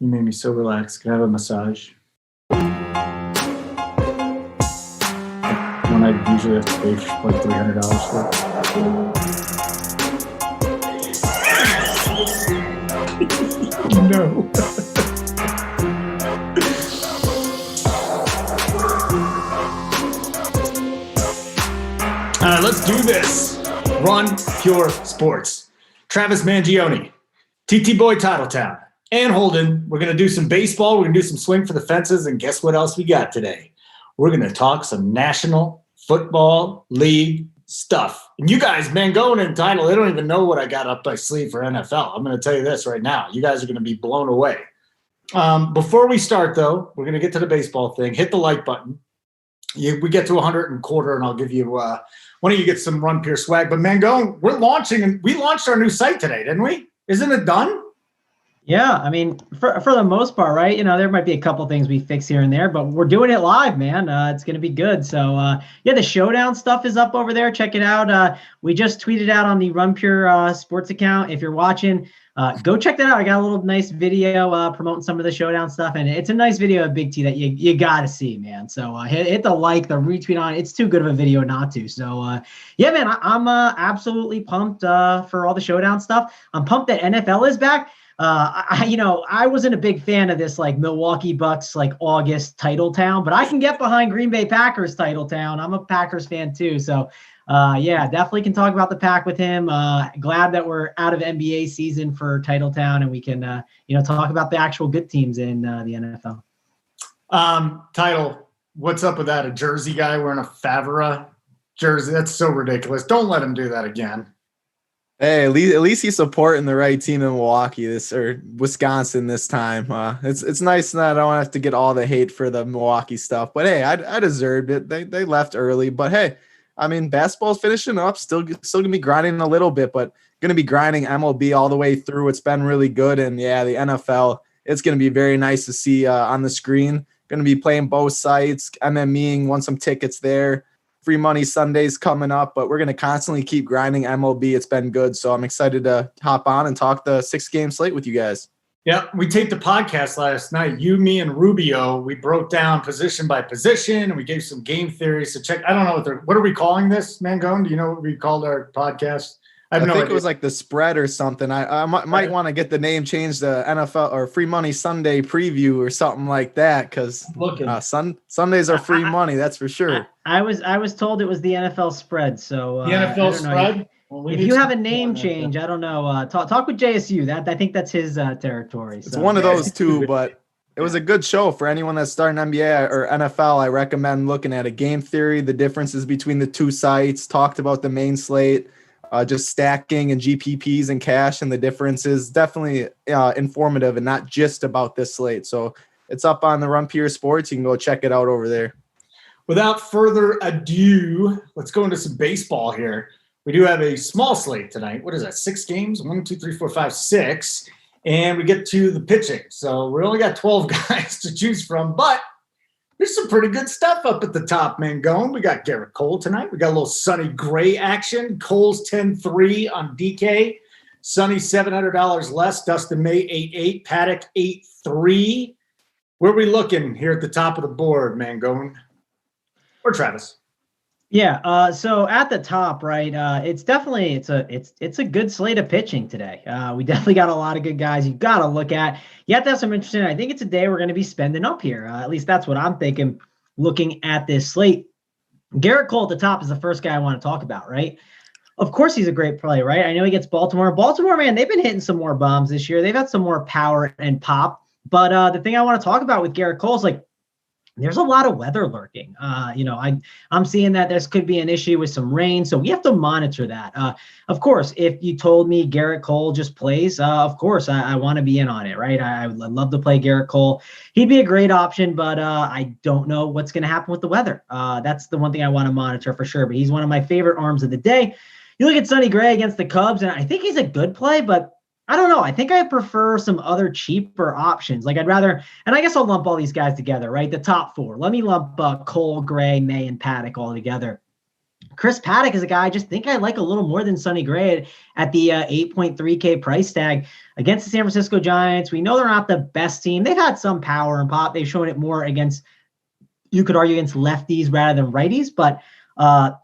You made me so relaxed. Can I have a massage? When I usually have to pay for like $300 for it. No. All right, let's do this. Run Pure Sports. Travis Mangone, TT Boy Titletown, and Holden. We're going to do some baseball. We're going to do some swing for the fences. And guess what else we got today? We're going to talk some National Football League stuff. And you guys, Mangone and Title, they don't even know what I got up my sleeve for NFL. I'm going to tell you this right now. You guys are going to be blown away. Before we start, though, we're going to get to the baseball thing. Hit the like button. We get to 100 and quarter, and I'll give you one of you get some Run Pure swag. But Mangone, we launched our new site today, didn't we? Isn't it done? Yeah, I mean, for the most part, right? There might be a couple things we fix here and there, but we're doing it live, man. It's going to be good. So, the Showdown stuff is up over there. Check it out. We just tweeted out on the Run Pure Sports account. If you're watching, go check that out. I got a little nice video promoting some of the Showdown stuff, and it's a nice video of Big T that you got to see, man. So hit the like, the retweet on it. It's too good of a video not to. So, yeah, man, I'm absolutely pumped for all the Showdown stuff. I'm pumped that NFL is back. I wasn't a big fan of this like Milwaukee Bucks like August Titletown, but I can get behind Green Bay Packers Titletown. I'm a Packers fan too, so yeah, definitely can talk about the Pack with him. Glad that we're out of NBA season for Titletown and we can talk about the actual good teams in the NFL. Title, what's up with that? A Jersey guy wearing a Favre jersey? That's so ridiculous. Don't let him do that again. Hey, at least he's supporting the right team in Milwaukee or Wisconsin this time. It's nice that I don't have to get all the hate for the Milwaukee stuff. But hey, I deserved it. They left early, but hey, I mean basketball's finishing up. Still gonna be grinding a little bit, but gonna be grinding MLB all the way through. It's been really good, and yeah, the NFL. It's gonna be very nice to see on the screen. Gonna be playing both sites. MMEing, won some tickets there. Free money Sundays coming up, but we're going to constantly keep grinding MLB. It's been good. So I'm excited to hop on and talk the 6-game slate with you guys. Yeah, we taped the podcast last night. You, me, and Rubio, we broke down position by position, and we gave some game theories to check. I don't know what are we calling this, Mangone? Do you know what we called our podcast? I think it was like the spread or something. I might want to get the name changed to NFL or Free Money Sunday Preview or something like that because Sundays are free money. That's for sure. I was told it was the NFL spread. So the NFL spread. If you have a name change, I don't know. Talk with JSU. I think that's his territory. It's one of those two, but it was a good show for anyone that's starting NBA or NFL. I recommend looking at a game theory, the differences between the two sites. Talked about the main slate. Just stacking and GPPs and cash and the differences, definitely informative and not just about this slate. So it's up on the Run Pure Sports. You can go check it out over there. Without further ado, let's go into some baseball here. We do have a small slate tonight. What is that? 6 games? 1, 2, 3, 4, 5, 6. And we get to the pitching. So we only got 12 guys to choose from, but there's some pretty good stuff up at the top, Mangone. We got Garrett Cole tonight. We got a little Sonny Gray action. Cole's 10-3 on DK. Sonny $700 less. Dustin May 8-8. Paddock 8-3. Where are we looking here at the top of the board, Mangone? Or Travis? Yeah. So at the top, right? It's definitely it's a good slate of pitching today. We definitely got a lot of good guys. You got to look at. You have to have some interesting. I think it's a day we're going to be spending up here. At least that's what I'm thinking. Looking at this slate, Garrett Cole at the top is the first guy I want to talk about, right? Of course, he's a great player, right? I know he gets Baltimore. Baltimore, man, they've been hitting some more bombs this year. They've had some more power and pop. But the thing I want to talk about with Garrett Cole is like. There's a lot of weather lurking. I'm seeing that there could be an issue with some rain, so we have to monitor that. Of course, if you told me Garrett Cole just plays, of course, I want to be in on it, right? I would love to play Garrett Cole. He'd be a great option, but I don't know what's going to happen with the weather. That's the one thing I want to monitor for sure, but he's one of my favorite arms of the day. You look at Sonny Gray against the Cubs, and I think he's a good play, but I don't know. I think I prefer some other cheaper options. Like I'd rather, and I guess I'll lump all these guys together, right? The top 4. Let me lump Cole, Gray, May, and Paddock all together. Chris Paddock is a guy I just think I like a little more than Sonny Gray at the 8.3K price tag against the San Francisco Giants. We know they're not the best team. They've had some power and pop. They've shown it more against, you could argue, against lefties rather than righties, but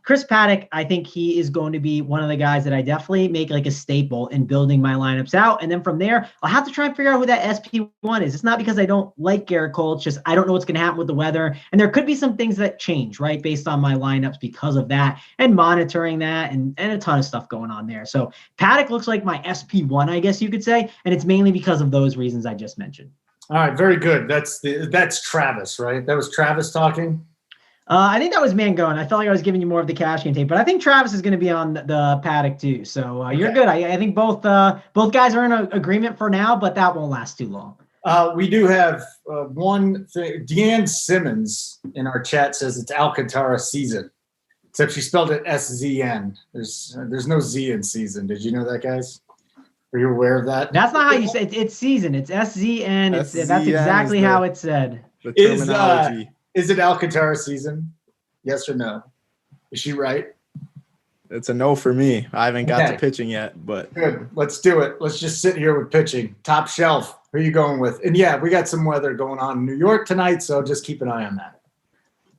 Chris Paddock, I think he is going to be one of the guys that I definitely make like a staple in building my lineups out. And then from there, I'll have to try and figure out who that SP1 is. It's not because I don't like Garrett Cole. It's just I don't know what's going to happen with the weather. And there could be some things that change, right, based on my lineups because of that and monitoring that and a ton of stuff going on there. So Paddock looks like my SP1, I guess you could say. And it's mainly because of those reasons I just mentioned. All right, very good. That's Travis, right? That was Travis talking? I think that was Mangone. I felt like I was giving you more of the cash game tape, but I think Travis is going to be on the Paddock too. So You're good. I think both guys are in agreement for now, but that won't last too long. We do have one thing. Deanne Simmons in our chat says it's Alcantara season, except she spelled it SZN. There's no Z in season. Did you know that, guys? Are you aware of that? That's not how you say it. It's season. It's SZN. That's exactly how it's said. The terminology. Is it Alcantara season? Yes or no? Is she right? It's a no for me. I haven't got to pitching yet, but good. Let's do it. Let's just sit here with pitching. Top shelf. Who are you going with? And yeah, we got some weather going on in New York tonight, so just keep an eye on that.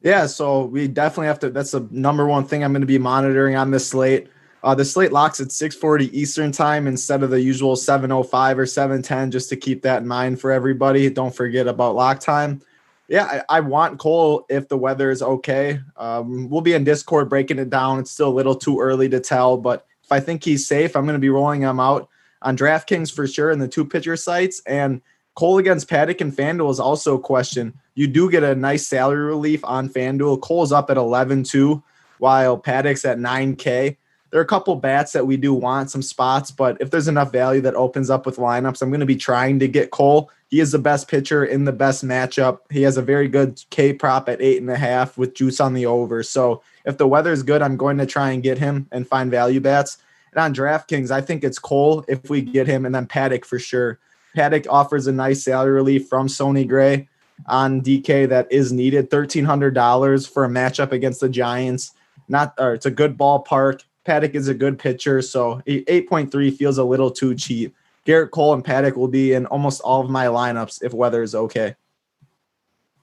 Yeah, so we definitely have to. That's the number one thing I'm going to be monitoring on this slate. The slate locks at 6:40 Eastern time instead of the usual 7:05 or 7:10, just to keep that in mind for everybody. Don't forget about lock time. Yeah, I want Cole if the weather is okay. We'll be in Discord breaking it down. It's still a little too early to tell, but if I think he's safe, I'm going to be rolling him out on Draftkings for sure in the 2-pitcher sites. And Cole against Paddock and FanDuel is also a question. You do get a nice salary relief on FanDuel. Cole's up at 11.2, while Paddock's at 9K. There are a couple bats that we do want, some spots, but if there's enough value that opens up with lineups, I'm going to be trying to get Cole. He is the best pitcher in the best matchup. He has a very good K prop at 8.5 with juice on the over. So if the weather is good, I'm going to try and get him and find value bats. And on DraftKings, I think it's Cole if we get him, and then Paddock for sure. Paddock offers a nice salary relief from Sonny Gray on DK that is needed. $1,300 for a matchup against the Giants. It's a good ballpark. Paddock is a good pitcher, so 8.3 feels a little too cheap. Garrett Cole and Paddock will be in almost all of my lineups if weather is okay.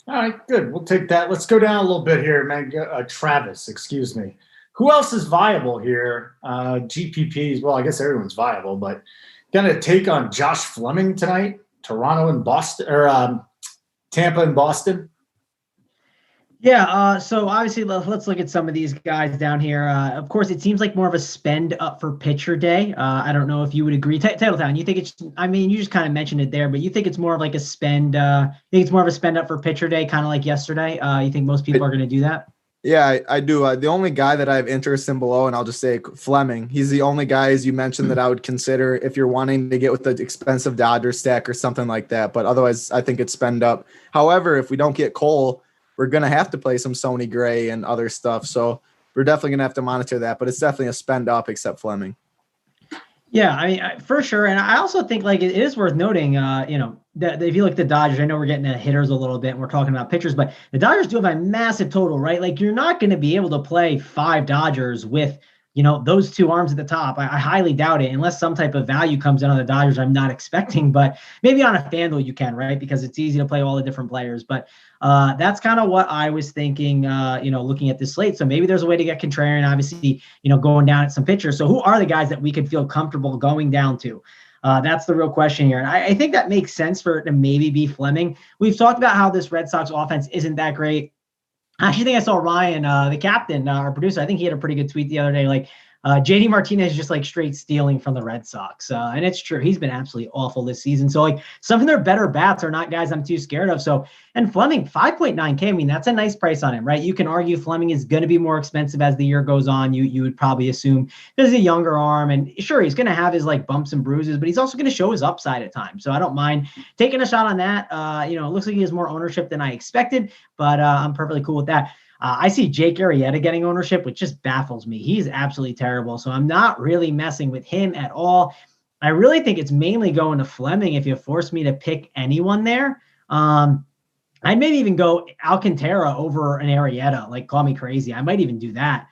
All right, good. We'll take that. Let's go down a little bit here, man. Travis, excuse me. Who else is viable here? GPPs, well, I guess everyone's viable, but going to take on Josh Fleming tonight, Toronto and Boston, or Tampa and Boston. Yeah, so obviously let's look at some of these guys down here. Of course, it seems like more of a spend up for pitcher day. I don't know if you would agree. Titletown, you think you just kind of mentioned it there, but you think it's more of like a spend, you think it's more of a spend up for pitcher day, kind of like yesterday? You think most people are going to do that? Yeah, I do. The only guy that I have interest in below, and I'll just say Fleming, he's the only guy, as you mentioned, that I would consider if you're wanting to get with the expensive Dodgers stack or something like that. But otherwise, I think it's spend up. However, if we don't get Cole, we're going to have to play some Sonny Gray and other stuff. So we're definitely going to have to monitor that, but it's definitely a spend up except Fleming. Yeah, I mean, for sure. And I also think like it is worth noting, that if you look at the Dodgers, I know we're getting at hitters a little bit and we're talking about pitchers, but the Dodgers do have a massive total, right? Like you're not going to be able to play 5 Dodgers with, those 2 arms at the top. I highly doubt it unless some type of value comes in on the Dodgers I'm not expecting, but maybe on a FanDuel you can, right? Because it's easy to play all the different players. But that's kind of what I was thinking, looking at this slate. So maybe there's a way to get contrarian, obviously, going down at some pitchers. So who are the guys that we could feel comfortable going down to? That's the real question here. And I think that makes sense for it to maybe be Fleming. We've talked about how this Red Sox offense isn't that great. I actually think I saw Ryan, the captain, our producer, I think he had a pretty good tweet the other day, like JD Martinez just like straight stealing from the Red Sox. And it's true. He's been absolutely awful this season. So like some of their better bats are not guys I'm too scared of. So, and Fleming, 5.9K, I mean, that's a nice price on him, right? You can argue Fleming is going to be more expensive as the year goes on. You would probably assume there's a younger arm, and sure, he's going to have his like bumps and bruises, but he's also going to show his upside at times. So I don't mind taking a shot on that. It looks like he has more ownership than I expected, but I'm perfectly cool with that. I see Jake Arrieta getting ownership, which just baffles me. He's absolutely terrible. So I'm not really messing with him at all. I really think it's mainly going to Fleming if you force me to pick anyone there. I'd maybe even go Alcantara over an Arrieta, like call me crazy. I might even do that.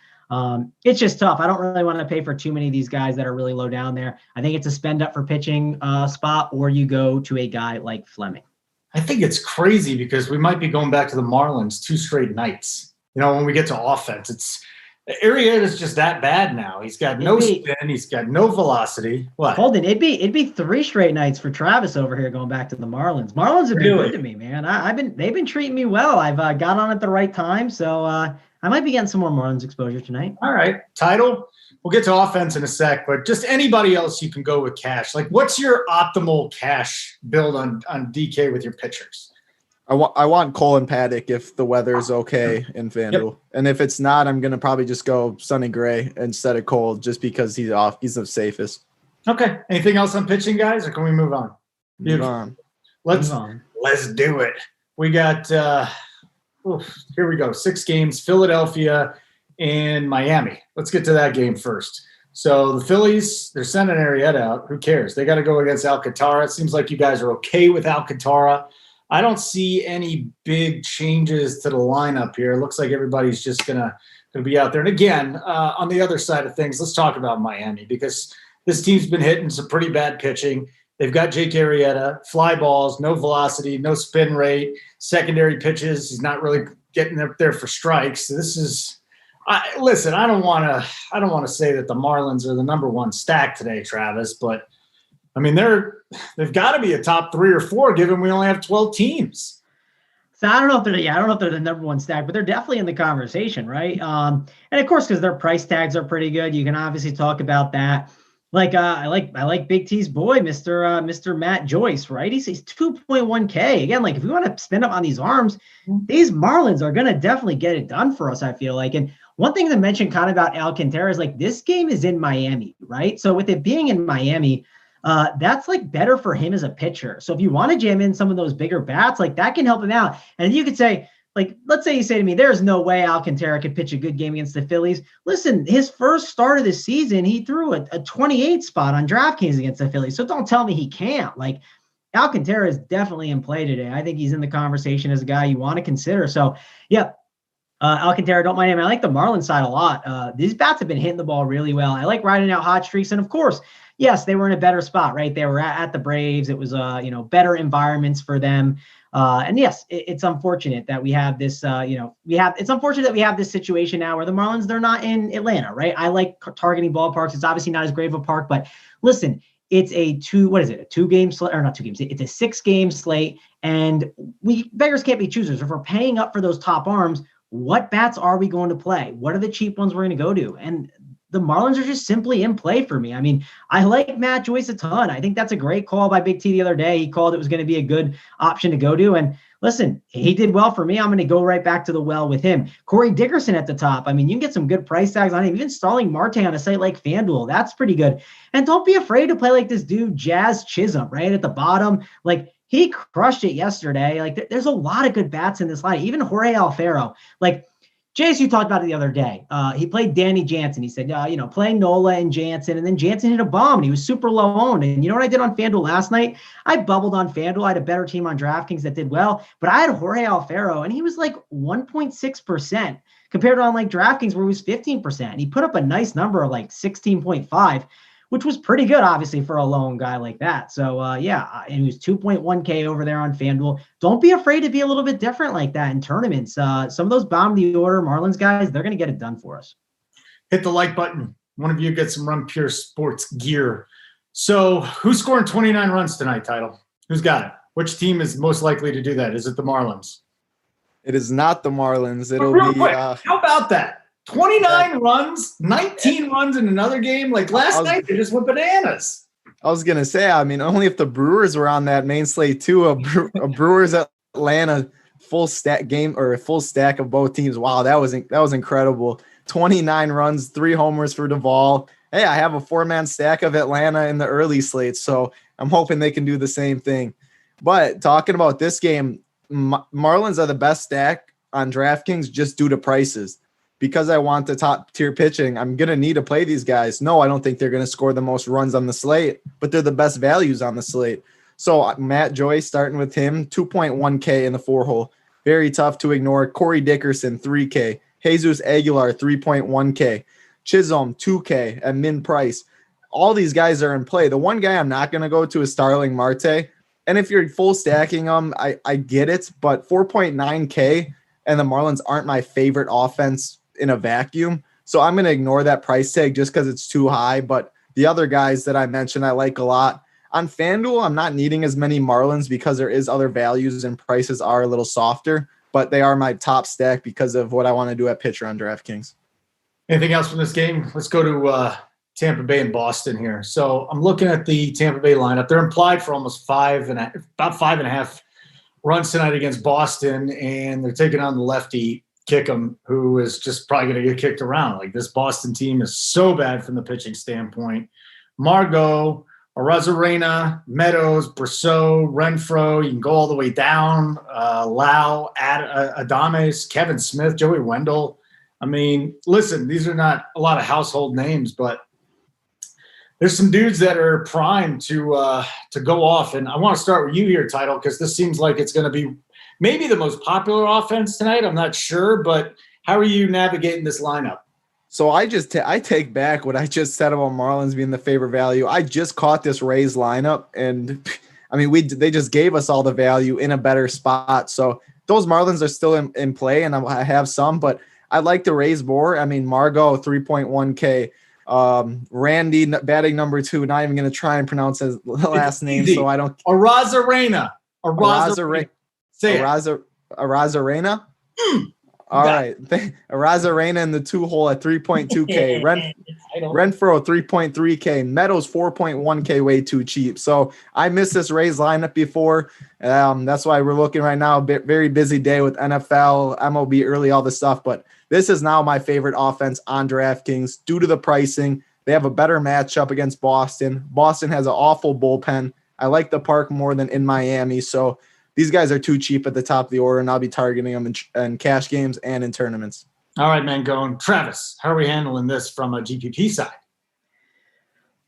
It's just tough. I don't really want to pay for too many of these guys that are really low down there. I think it's a spend up for pitching spot, or you go to a guy like Fleming. I think it's crazy because we might be going back to the Marlins 2 straight nights. When we get to offense, Arrieta's just that bad now. He's got no spin. He's got no velocity. What? Holden, it'd be 3 straight nights for Travis over here going back to the Marlins. Marlins have been good to me, man. They've been treating me well. I've got on at the right time, so I might be getting some more Marlins exposure tonight. All right, title. We'll get to offense in a sec, but just anybody else you can go with cash. Like, what's your optimal cash build on DK with your pitchers? I want Cole and Paddock if the weather is okay in FanDuel. Yep. And if it's not, I'm going to probably just go Sonny Gray instead of Cole just because he's off. He's the safest. Okay. Anything else on pitching, guys, or can we move on? Move on. Let's do it. We got here we go. 6 games, Philadelphia and Miami. Let's get to that game first. So the Phillies, they're sending Arrieta out. Who cares? They got to go against Alcantara. It seems like you guys are okay with Alcantara. I don't see any big changes to the lineup here. It looks like everybody's just gonna be out there. And again, on the other side of things, let's talk about Miami because this team's been hitting some pretty bad pitching. They've got Jake Arrieta, fly balls, no velocity, no spin rate, secondary pitches. He's not really getting up there for strikes. This is listen. I don't want to say that the Marlins are the number 1 stack today, Travis, but I mean, they've got to be a top 3 or 4, given we only have 12 teams. So I don't know if they're the number 1 stack, but they're definitely in the conversation, right? And of course, because their price tags are pretty good, you can obviously talk about that. Like I like Big T's boy, Mr. Matt Joyce, right? He's 2.1K. Again, like if we want to spend up on these arms, these Marlins are gonna definitely get it done for us, I feel like. And one thing to mention kind of about Alcantara is like this game is in Miami, right? So with it being in Miami, that's like better for him as a pitcher. So if you want to jam in some of those bigger bats, like that can help him out. And you could say, like, let's say you say to me, there's no way Alcantara could pitch a good game against the Phillies. Listen, his first start of the season, he threw a 28 spot on Draftkings against the Phillies. So don't tell me he can't. Like, Alcantara is definitely in play today. I think he's in the conversation as a guy you want to consider. So, yeah, Alcantara, don't mind him. I like the Marlins side a lot. These bats have been hitting the ball really well. I like riding out hot streaks. And, of course, yes, they were in a better spot, right? They were at the Braves. It was, better environments for them. And yes, it's unfortunate that we have this, it's unfortunate that we have this situation now where the Marlins, they're not in Atlanta, right? I like targeting ballparks. It's obviously not as great of a park, but listen, it's a 2-game slate, or not 2 games. It's a 6-game slate. And beggars can't be choosers. If we're paying up for those top arms, what bats are we going to play? What are the cheap ones we're going to go to? And the Marlins are just simply in play for me. I mean, I like Matt Joyce a ton. I think that's a great call by Big T the other day. He called it was going to be a good option to go to. And listen, he did well for me. I'm going to go right back to the well with him. Corey Dickerson at the top. I mean, you can get some good price tags on him. Even Starling Marte on a site like FanDuel, that's pretty good. And don't be afraid to play like this dude, Jazz Chisholm, right at the bottom. Like, he crushed it yesterday. Like, there's a lot of good bats in this line. Even Jorge Alfaro. Like, Jace, you talked about it the other day. He played Danny Jansen. He said, playing Nola and Jansen, and then Jansen hit a bomb, and he was super low owned. And you know what I did on FanDuel last night? I bubbled on FanDuel. I had a better team on DraftKings that did well, but I had Jorge Alfaro, and he was like 1.6% compared to on like DraftKings where he was 15%. And he put up a nice number of like 16.5, which was pretty good, obviously, for a lone guy like that. So, and he was 2.1K over there on FanDuel. Don't be afraid to be a little bit different like that in tournaments. Some of those bottom of the order Marlins guys, they're going to get it done for us. Hit the like button. One of you get some Run Pure Sports gear. So who's scoring 29 runs tonight, Title? Who's got it? Which team is most likely to do that? Is it the Marlins? It is not the Marlins. It'll be quick, how about that? 29 runs, 19 runs in another game. Like last night, they just went bananas. I was going to say, I mean, only if the Brewers were on that main slate too, a Brewers Atlanta full stack game or a full stack of both teams. Wow, that was incredible. 29 runs, 3 homers for Duvall. Hey, I have a 4-man stack of Atlanta in the early slate, so I'm hoping they can do the same thing. But talking about this game, Marlins are the best stack on DraftKings just due to prices. Because I want the top tier pitching, I'm going to need to play these guys. No, I don't think they're going to score the most runs on the slate, but they're the best values on the slate. So Matt Joyce, starting with him, 2.1K in the 4-hole. Very tough to ignore. Corey Dickerson, 3K. Jesus Aguilar, 3.1K. Chisholm, 2K at min price. All these guys are in play. The one guy I'm not going to go to is Starling Marte. And if you're full stacking them, I get it. But 4.9K and the Marlins aren't my favorite offense in a vacuum. So I'm going to ignore that price tag just because it's too high. But the other guys that I mentioned, I like a lot. On FanDuel, I'm not needing as many Marlins because there is other values and prices are a little softer. But they are my top stack because of what I want to do at pitcher on DraftKings. Anything else from this game? Let's go to Tampa Bay and Boston here. So I'm looking at the Tampa Bay lineup. They're implied for almost about 5.5 runs tonight against Boston, and they're taking on the lefty Kickoff, who is just probably going to get kicked around. Like, this Boston team is so bad from the pitching standpoint. Margot, Arozarena, Meadows, Brosseau, Renfroe. You can go all the way down. Lau, Adames, Kevin Smith, Joey Wendell. I mean, listen, these are not a lot of household names, but there's some dudes that are primed to go off. And I want to start with you here, Title, because this seems like it's going to be maybe the most popular offense tonight. I'm not sure, but how are you navigating this lineup? So I take back what I just said about Marlins being the favorite value. I just caught this Rays lineup, and I mean, they just gave us all the value in a better spot. So those Marlins are still in play, and I have some, but I like the Rays more. I mean, Margot, 3.1K. Randy, batting number 2. Not even going to try and pronounce his last name, so I don't. Arozarena. Say Arozarena. All right. Arozarena in the 2-hole at 3.2K. Renfroe, 3.3K. Meadows, 4.1K, way too cheap. So I missed this Rays lineup before. That's why we're looking right now. Very busy day with NFL, MLB early, all this stuff. But this is now my favorite offense on DraftKings due to the pricing. They have a better matchup against Boston. Boston has an awful bullpen. I like the park more than in Miami. So these guys are too cheap at the top of the order, and I'll be targeting them in cash games and in tournaments. All right, Mangone. Travis, how are we handling this from a GPP side?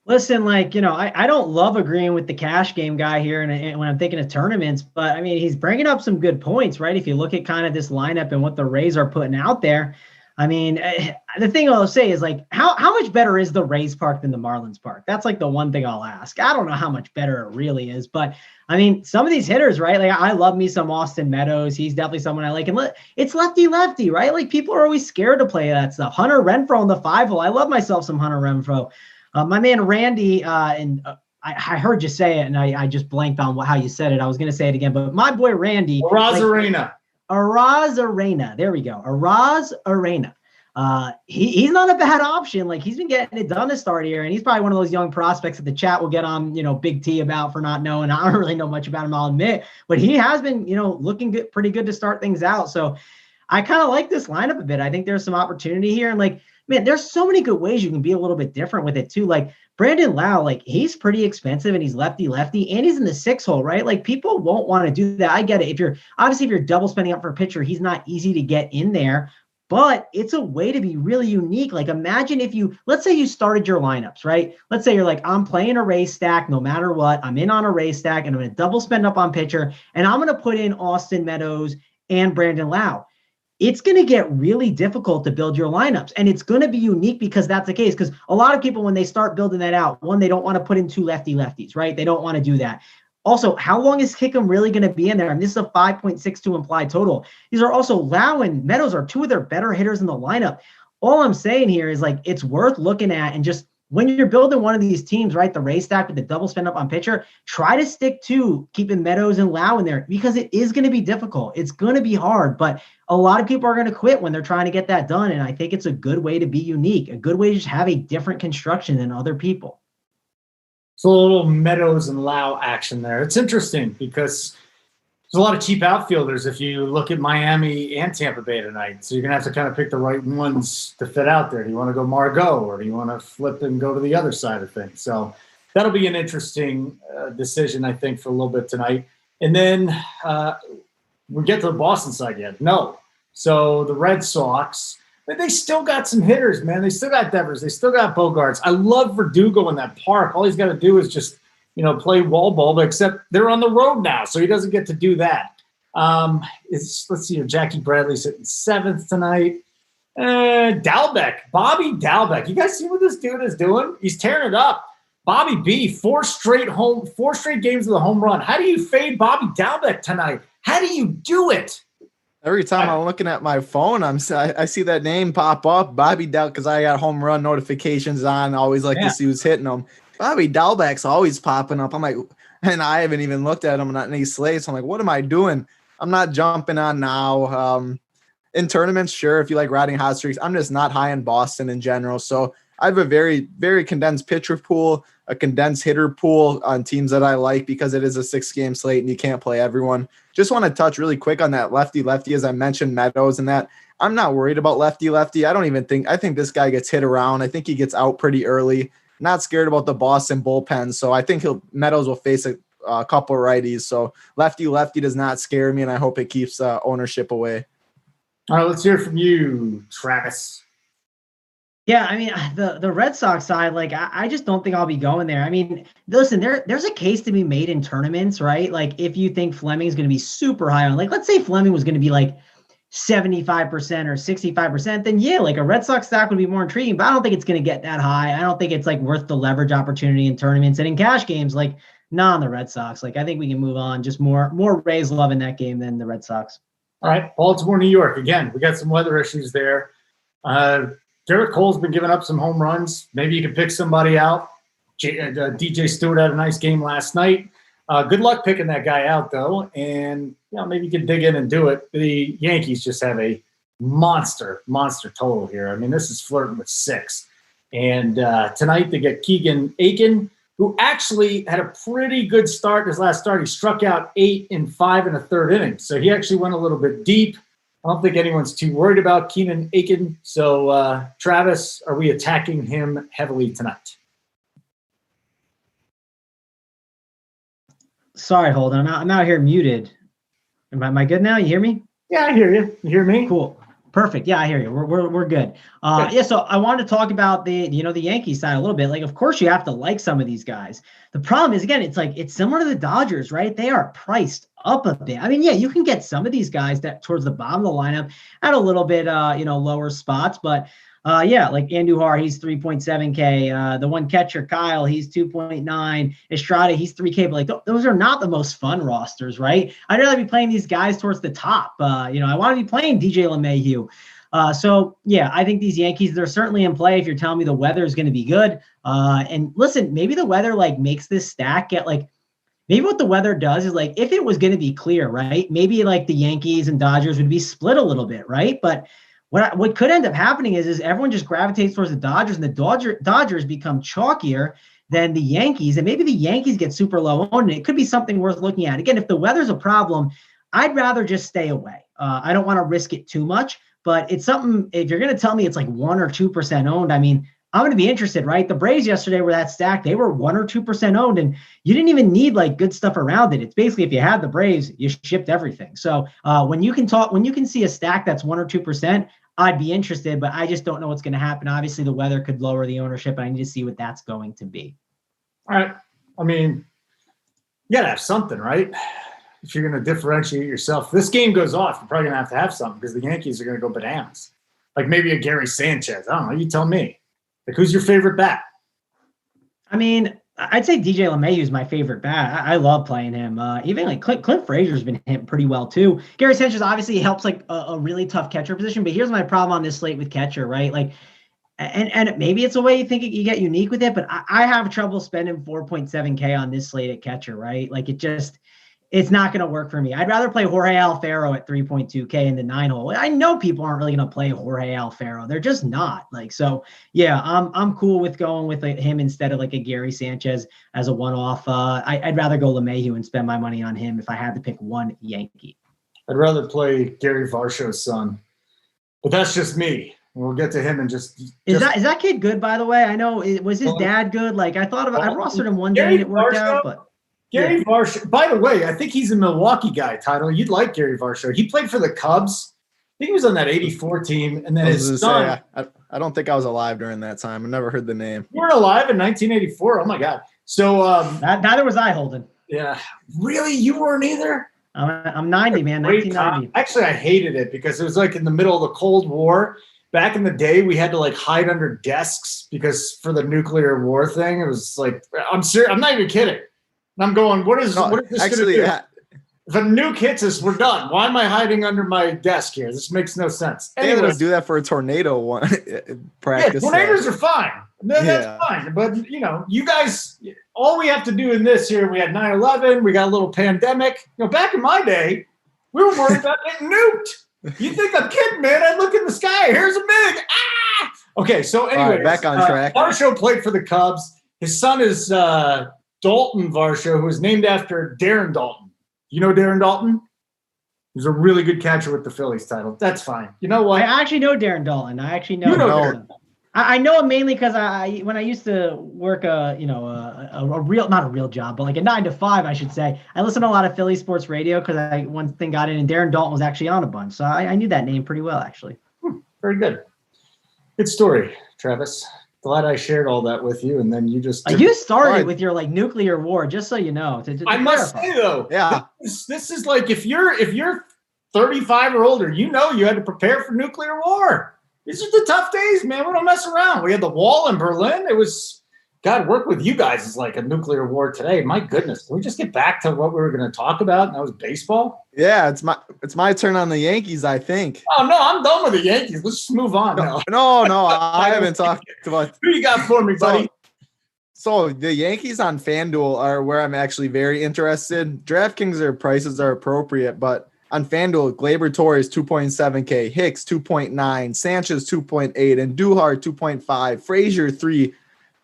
Listen, I don't love agreeing with the cash game guy here and when I'm thinking of tournaments, but I mean, he's bringing up some good points, right? If you look at kind of this lineup and what the Rays are putting out there, I mean, the thing I'll say is how much better is the Rays park than the Marlins park? That's the one thing I'll ask. I don't know how much better it really is, but I mean, some of these hitters, right? I love me some Austin Meadows. He's definitely someone I like. And it's lefty, right? People are always scared to play that stuff. Hunter Renfroe in the 5-hole. I love myself some Hunter Renfroe. My man Randy, I heard you say it, and I just blanked on how you said it. I was going to say it again, but my boy Randy. Arozarena. There we go. Arozarena. He's not a bad option. He's been getting it done to start here, and he's probably one of those young prospects that the chat will get on, Big T about for not knowing. I don't really know much about him, I'll admit, but he has been, looking good, pretty good to start things out. So I kind of like this lineup a bit. I think there's some opportunity here, and man, there's so many good ways you can be a little bit different with it too. Brandon Lau, he's pretty expensive and he's lefty, and he's in the 6-hole, right? People won't want to do that. I get it. If you're double spending up for a pitcher, he's not easy to get in there, but it's a way to be really unique. Imagine let's say you started your lineups, right? Let's say you're I'm playing a Rays stack no matter what. I'm in on a Rays stack and I'm going to double spend up on pitcher and I'm going to put in Austin Meadows and Brandon Lau. It's going to get really difficult to build your lineups. And it's going to be unique because that's the case. Because a lot of people, when they start building that out, one, they don't want to put in 2 lefties, right? They don't want to do that. Also, how long is Kickoff really going to be in there? And this is a 5.62 implied total. These are also Lau and Meadows are 2 of their better hitters in the lineup. All I'm saying here is it's worth looking at, and just when you're building one of these teams, right, the Rays stack with the double spend up on pitcher, try to stick to keeping Meadows and Lau in there because it is going to be difficult. It's going to be hard, but a lot of people are going to quit when they're trying to get that done. And I think it's a good way to be unique, a good way to just have a different construction than other people. So a little Meadows and Lau action there. It's interesting because there's a lot of cheap outfielders if you look at Miami and Tampa Bay tonight. So you're going to have to kind of pick the right ones to fit out there. Do you want to go Margot or do you want to flip and go to the other side of things? So that'll be an interesting decision, I think, for a little bit tonight. And then we get to the Boston side yet? No. So the Red Sox, they still got some hitters, man. They still got Devers. They still got Bogarts. I love Verdugo in that park. All he's got to do is just play wall ball, but except they're on the road now, so he doesn't get to do that. Let's see here. Jackie Bradley's sitting 7th tonight. Dalbec, Bobby Dalbec. You guys see what this dude is doing? He's tearing it up. Bobby B, 4 straight games of the home run. How do you fade Bobby Dalbec tonight? How do you do it? Every time I'm looking at my phone, I see that name pop up, Bobby Dalbec, because I got home run notifications on. I always like to see who's hitting them. Bobby Dalbec's always popping up. I'm like, and I haven't even looked at him on any slates. I'm like, what am I doing? I'm not jumping on now. In tournaments, sure, if you like riding hot streaks, I'm just not high in Boston in general. So I have a very, very condensed pitcher pool, a condensed hitter pool on teams that I like because it is a 6-game slate and you can't play everyone. Just want to touch really quick on that lefty, as I mentioned, Meadows and that. I'm not worried about lefty. I think this guy gets hit around. I think he gets out pretty early. Not scared about the Boston bullpen. So I think Meadows will face a couple of righties. So lefty does not scare me, and I hope it keeps ownership away. All right, let's hear from you, Travis. Yeah, I mean, the Red Sox side, like, I just don't think I'll be going there. I mean, listen, there's a case to be made in tournaments, right? Like, if you think Fleming's going to be super high on, like, let's say Fleming was going to be like 75% or 65%, then yeah, like a Red Sox stack would be more intriguing, but I don't think it's going to get that high. I don't think it's like worth the leverage opportunity in tournaments and in cash games. Like, nah, on the Red Sox. Like, I think we can move on. Just more Rays love in that game than the Red Sox. All right, Baltimore, New York. Again, we got some weather issues there. Garrett Cole's been giving up some home runs. Maybe you can pick somebody out. DJ Stewart had a nice game last night. Good luck picking that guy out, though. And maybe you can dig in and do it. The Yankees just have a monster total here. I mean, this is flirting with 6. And tonight they get Keegan Aiken, who actually had a pretty good start in his last start. He struck out 8 in 5 and a third inning. So he actually went a little bit deep. I don't think anyone's too worried about Keenan Aiken. So, Travis, are we attacking him heavily tonight? Sorry, Holden. I'm out here muted. Am I good now? You hear me? Yeah, I hear you. You hear me? Cool. Perfect. Yeah, I hear you. We're good. Yeah. So I wanted to talk about the Yankees side a little bit. Like, of course you have to like some of these guys. The problem is, again, it's similar to the Dodgers, right? They are priced up a bit. I mean, yeah, you can get some of these guys that towards the bottom of the lineup at a little bit, lower spots, but like Andujar, he's 3.7K. The one catcher, Kyle, he's 2.9. Estrada, he's 3K. But like those are not the most fun rosters, right? I'd rather be playing these guys towards the top. I want to be playing DJ LeMahieu. So yeah, I think these Yankees, they're certainly in play if you're telling me the weather is going to be good. And listen, maybe the weather like makes this stack get like, maybe what the weather does is like, if it was going to be clear, right? Maybe like the Yankees and Dodgers would be split a little bit, right? But what could end up happening is everyone just gravitates towards the Dodgers, and the Dodgers become chalkier than the Yankees, and maybe the Yankees get super low owned, and it could be something worth looking at. Again, if the weather's a problem, I'd rather just stay away. I don't want to risk it too much, but it's something, if you're going to tell me it's like 1 or 2% owned, I mean, I'm going to be interested, right? The Braves yesterday were that stack. They were 1 or 2% owned, and you didn't even need like good stuff around it. It's basically, if you had the Braves, you shipped everything. So when you can see a stack that's 1 or 2%, I'd be interested, but I just don't know what's going to happen. Obviously the weather could lower the ownership, and I need to see what that's going to be. All right. I mean, you got to have something, right? If you're going to differentiate yourself, if this game goes off, you're probably going to have something because the Yankees are going to go bananas. Like maybe a Gary Sanchez. I don't know. You tell me. Like, who's your favorite bat? I mean, I'd say DJ LeMahieu is my favorite bat. I love playing him. Even like Clint Frazier's been hitting pretty well too. Gary Sanchez obviously helps like a really tough catcher position, but here's my problem on this slate with catcher, right? Like, and maybe it's a way you think you get unique with it, but I have trouble spending 4.7K on this slate at catcher, right? Like it's not going to work for me. I'd rather play Jorge Alfaro at 3.2K in the 9-hole. I know people aren't really going to play Jorge Alfaro. They're just not. Like, so yeah, I'm cool with going with him instead of like a Gary Sanchez as a one-off. I'd rather go LeMahieu and spend my money on him if I had to pick one Yankee. I'd rather play Gary Varsho's son, but that's just me. We'll get to him and just. Is that kid good, by the way? I know, was his dad good? Like I rostered him one day and it worked out, but. Gary Varsho, by the way, I think he's a Milwaukee guy, Title. You'd like Gary Varsho. He played for the Cubs. I think he was on that 84 team. And then his son. I don't think I was alive during that time. I never heard the name. You were alive in 1984. Oh, my God. So neither was I, Holden. Yeah. Really? You weren't either? I'm 90, man. 1990. Actually, I hated it because it was like in the middle of the Cold War. back in the day, we had to like hide under desks because for the nuclear war thing, it was like, I'm serious. I'm not even kidding. And I'm going, what is this going to do? If a nuke hits us, we're done. Why am I hiding under my desk here? This makes no sense. Anyways, they would do that for a tornado one practice. Yeah, tornadoes are fine. That's fine. But, you guys, all we have to do in this here, we had 9/11, we got a little pandemic. Back in my day, we were worried about getting nuked. You think I'm kidding, man? I look in the sky. Here's a MiG. Ah! Okay, so anyway, back on track. Varsho played for the Cubs. His son is Dalton Varsho, who is named after Darren Dalton. You know Darren Dalton? He's a really good catcher with the Phillies title. That's fine. You know what? I actually know Darren Dalton. I actually know. Darren. I know him mainly because when I used to work not a real job, but like a 9 to 5, I should say. I listened to a lot of Philly sports radio because one thing got in, and Darren Dalton was actually on a bunch, so I knew that name pretty well, actually. Very good. Good story, Travis. Glad I shared all that with you, and then you just you started with your like nuclear war, just so you know. I must say though, this is like if you're 35 or older, you had to prepare for nuclear war. These are the tough days, man. We don't mess around. We had the wall in Berlin. It was work with you guys is like a nuclear war today. My goodness, can we just get back to what we were going to talk about? And that was baseball. Yeah, it's my turn on the Yankees, I think. Oh no, I'm done with the Yankees. Let's just move on. No, I haven't talked about. Who you got for me, buddy? So the Yankees on FanDuel are where I'm actually very interested. Draftkings prices are appropriate, but on FanDuel, Gleyber Torres 2.7K, Hicks 2.9, Sanchez 2.8, and Duhar 2.5, Frazier 3.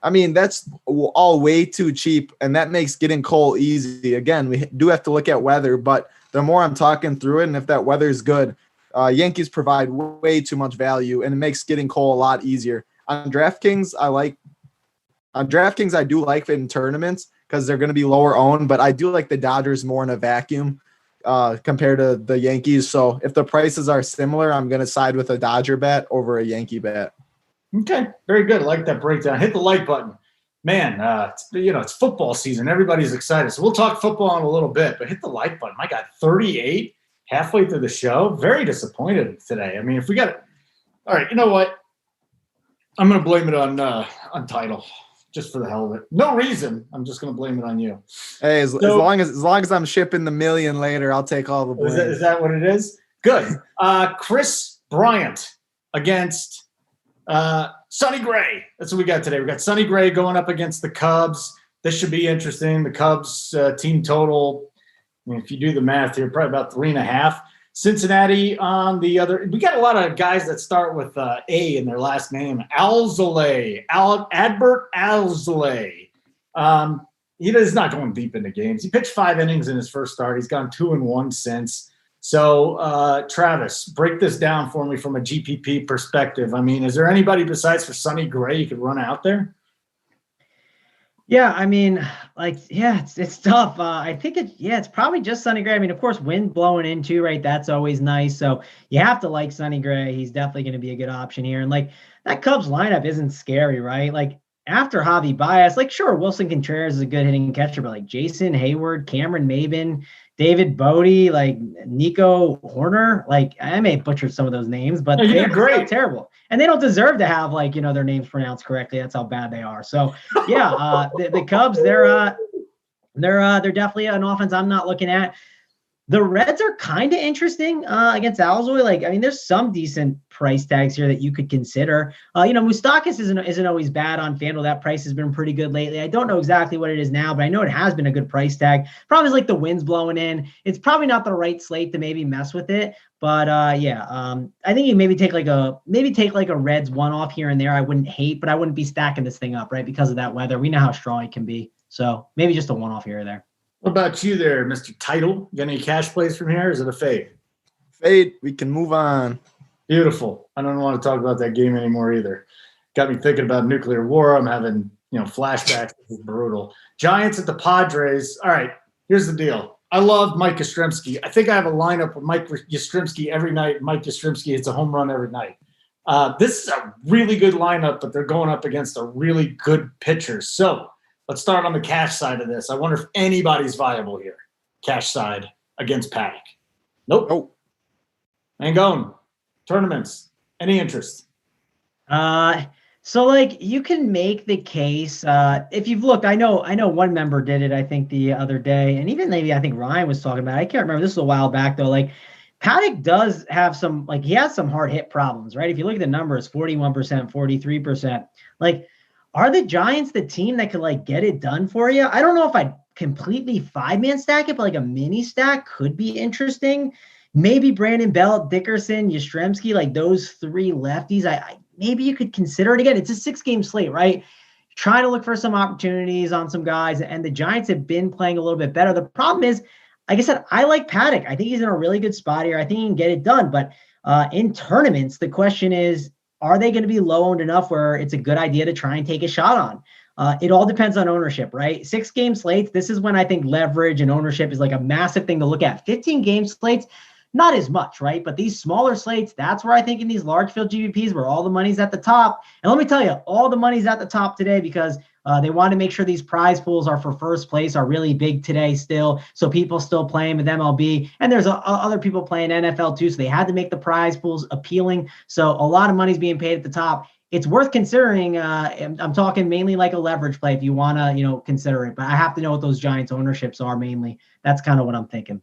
I mean, that's all way too cheap, and that makes getting Cole easy. Again, we do have to look at weather, but the more I'm talking through it, and if that weather is good, Yankees provide way too much value, and it makes getting Cole a lot easier. On DraftKings, I do like it in tournaments because they're going to be lower owned, but I do like the Dodgers more in a vacuum compared to the Yankees. So if the prices are similar, I'm going to side with a Dodger bet over a Yankee bet. Okay, very good. I like that breakdown. Hit the like button. Man, it's football season. Everybody's excited. So we'll talk football in a little bit, but hit the like button. My God, 38 halfway through the show. Very disappointed today. I mean, if we got it. All right, you know what? I'm going to blame it on title just for the hell of it. No reason. I'm just going to blame it on you. Hey, as long as I'm shipping the million later, I'll take all the blame. Is that what it is? Good. Chris Bryant against Sonny Gray. That's what we got today. We got Sonny Gray going up against the Cubs. This should be interesting. The Cubs team total, I mean, if you do the math here, probably about 3.5. Cincinnati on the other. We got a lot of guys that start with A in their last name. Alzolay. Adbert Alzolay. He is not going deep into games. He pitched 5 innings in his first start. He's gone 2-1 since. So, Travis, break this down for me from a GPP perspective. I mean, is there anybody besides for Sonny Gray you could run out there? Yeah, I mean, it's tough. I think it's probably just Sonny Gray. I mean, of course, wind blowing in too, right? That's always nice. So you have to like Sonny Gray. He's definitely going to be a good option here. And like that Cubs lineup isn't scary, right? Like after Javi Baez, like sure, Wilson Contreras is a good hitting catcher, but like Jason Hayward, Cameron Maben, David Bodie, like Nico Horner, like I may butcher some of those names, but they're great, terrible, and they don't deserve to have their names pronounced correctly. That's how bad they are. So yeah, the Cubs, they're definitely an offense I'm not looking at. The Reds are kind of interesting against Alzoy. Like, I mean, there's some decent price tags here that you could consider. Moustakas isn't always bad on FanDuel. That price has been pretty good lately. I don't know exactly what it is now, but I know it has been a good price tag. Problem is like the wind's blowing in. It's probably not the right slate to maybe mess with it. But I think you maybe take like a Reds one-off here and there. I wouldn't hate, but I wouldn't be stacking this thing up, right? Because of that weather. We know how strong it can be. So maybe just a one-off here or there. What about you there, Mr. Title? Got any cash plays from here? Or is it a fade? Fade. We can move on. Beautiful. I don't want to talk about that game anymore either. Got me thinking about nuclear war. I'm having, flashbacks. This is brutal. Giants at the Padres. All right, here's the deal. I love Mike Yastrzemski. I think I have a lineup with Mike Yastrzemski every night. Mike Yastrzemski hits a home run every night. This is a really good lineup, but they're going up against a really good pitcher. So let's start on the cash side of this. I wonder if anybody's viable here. Cash side against Paddock. Nope. Mangone. Tournaments. Any interest? So like you can make the case if you've looked. I know one member did it. I think the other day, and even maybe I think Ryan was talking about it. I can't remember. This was a while back though. Like Paddock does have some he has some hard hit problems, right? If you look at the numbers, 41%, 43%. Like, are the Giants the team that could like get it done for you? I don't know if I'd completely 5-man stack it, but like a mini stack could be interesting. Maybe Brandon Belt, Dickerson, Yastrzemski, like those three lefties. I maybe you could consider it again. It's a 6-game slate, right? Trying to look for some opportunities on some guys, and the Giants have been playing a little bit better. The problem is, like I said, I like Paddock. I think he's in a really good spot here. I think he can get it done. But in tournaments, the question is, are they going to be low owned enough where it's a good idea to try and take a shot on? It all depends on ownership, right? 6-game slates. This is when I think leverage and ownership is like a massive thing to look at. 15-game slates, not as much, right? But these smaller slates, that's where I think in these large field GPPs where all the money's at the top. And let me tell you, all the money's at the top today because they want to make sure these prize pools are for first place are really big today still. So people still playing with MLB, and there's other people playing NFL too. So they had to make the prize pools appealing. So a lot of money's being paid at the top. It's worth considering. I'm talking mainly like a leverage play if you want to, consider it. But I have to know what those Giants ownerships are mainly. That's kind of what I'm thinking.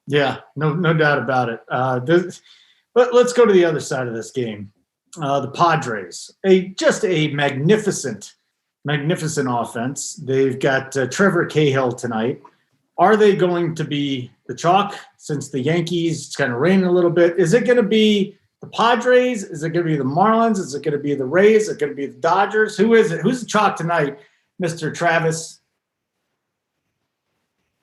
Yeah, no doubt about it. But let's go to the other side of this game. The Padres, just a magnificent offense. They've got Trevor Cahill tonight. Are they going to be the chalk since the Yankees? It's kind of raining a little bit. Is it going to be the Padres? Is it going to be the Marlins? Is it going to be the Rays? Is it going to be the Dodgers? Who is it? Who's the chalk tonight, Mr. Travis?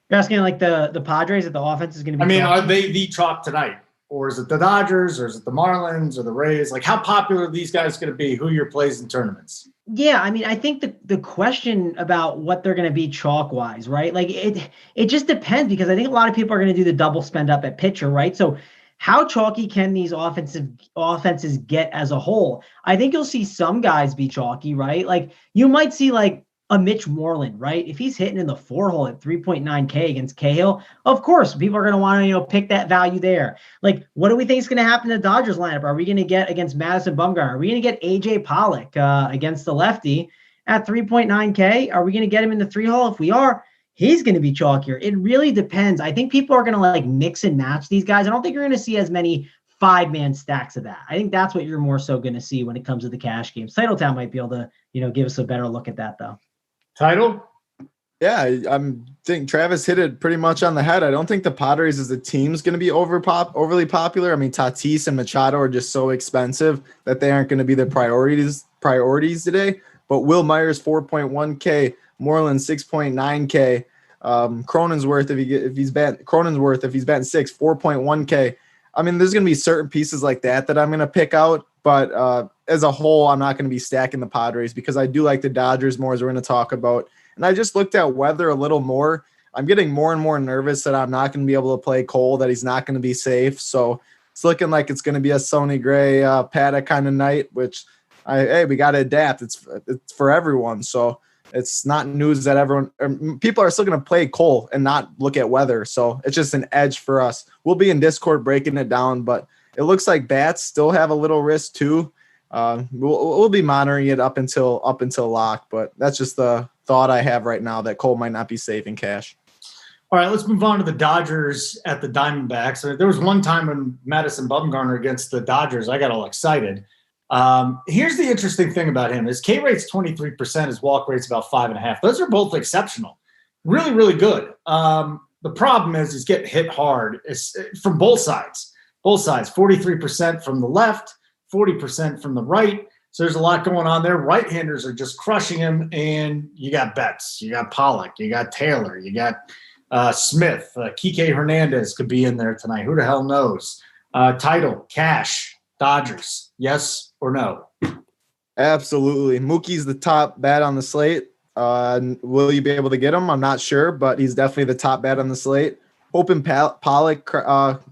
You're asking like the Padres that the offense is going to be. Are they the chalk tonight? Or is it the Dodgers? Or is it the Marlins or the Rays? Like, how popular are these guys going to be? Who are your plays in tournaments? Yeah, I think the question about what they're going to be chalk-wise, right? Like, it just depends because I think a lot of people are going to do the double spend up at pitcher, right? So how chalky can these offenses get as a whole? I think you'll see some guys be chalky, right? Like, you might see like a Mitch Moreland, right? If he's hitting in the 4-hole at 3.9K against Cahill, of course, people are going to want to, pick that value there. Like, what do we think is going to happen in the Dodgers lineup? Are we going to get against Madison Bumgarner? Are we going to get AJ Pollock against the lefty at 3.9K? Are we going to get him in the 3-hole? If we are, he's going to be chalkier. It really depends. I think people are going to like mix and match these guys. I don't think you're going to see as many 5-man stacks of that. I think that's what you're more so going to see when it comes to the cash games. Titletown might be able to, give us a better look at that though. Title? Yeah, I think Travis hit it pretty much on the head. I don't think the Padres as a team is going to be overly popular. I mean, Tatis and Machado are just so expensive that they aren't going to be the priorities today. But Will Myers 4.1K, Moreland 6.9K, Cronenworth if he's batting 6, 4.1K. I mean, there's going to be certain pieces like that I'm going to pick out. But as a whole, I'm not going to be stacking the Padres because I do like the Dodgers more, as we're going to talk about. And I just looked at weather a little more. I'm getting more and more nervous that I'm not going to be able to play Cole, that he's not going to be safe. So it's looking like it's going to be a Sonny Gray, Paddock kind of night, which we got to adapt. It's for everyone. So it's not news that people are still going to play Cole and not look at weather. So it's just an edge for us. We'll be in Discord breaking it down, but it looks like bats still have a little risk too. We'll be monitoring it up until lock, but that's just the thought I have right now that Cole might not be safe in cash. All right, let's move on to the Dodgers at the Diamondbacks. There was one time when Madison Bumgarner against the Dodgers, I got all excited. Here's the interesting thing about him: his K rate's 23%, his walk rate's about 5.5. Those are both exceptional, really, really good. The problem is he's getting hit hard. It's from both sides. 43% from the left, 40% from the right. So there's a lot going on there. Right-handers are just crushing him, and you got Betts, you got Pollock, you got Taylor, you got Smith. Kike Hernandez could be in there tonight. Who the hell knows? Title, cash, Dodgers, yes or no? Absolutely. Mookie's the top bat on the slate. Will you be able to get him? I'm not sure, but he's definitely the top bat on the slate. Hoping Pollock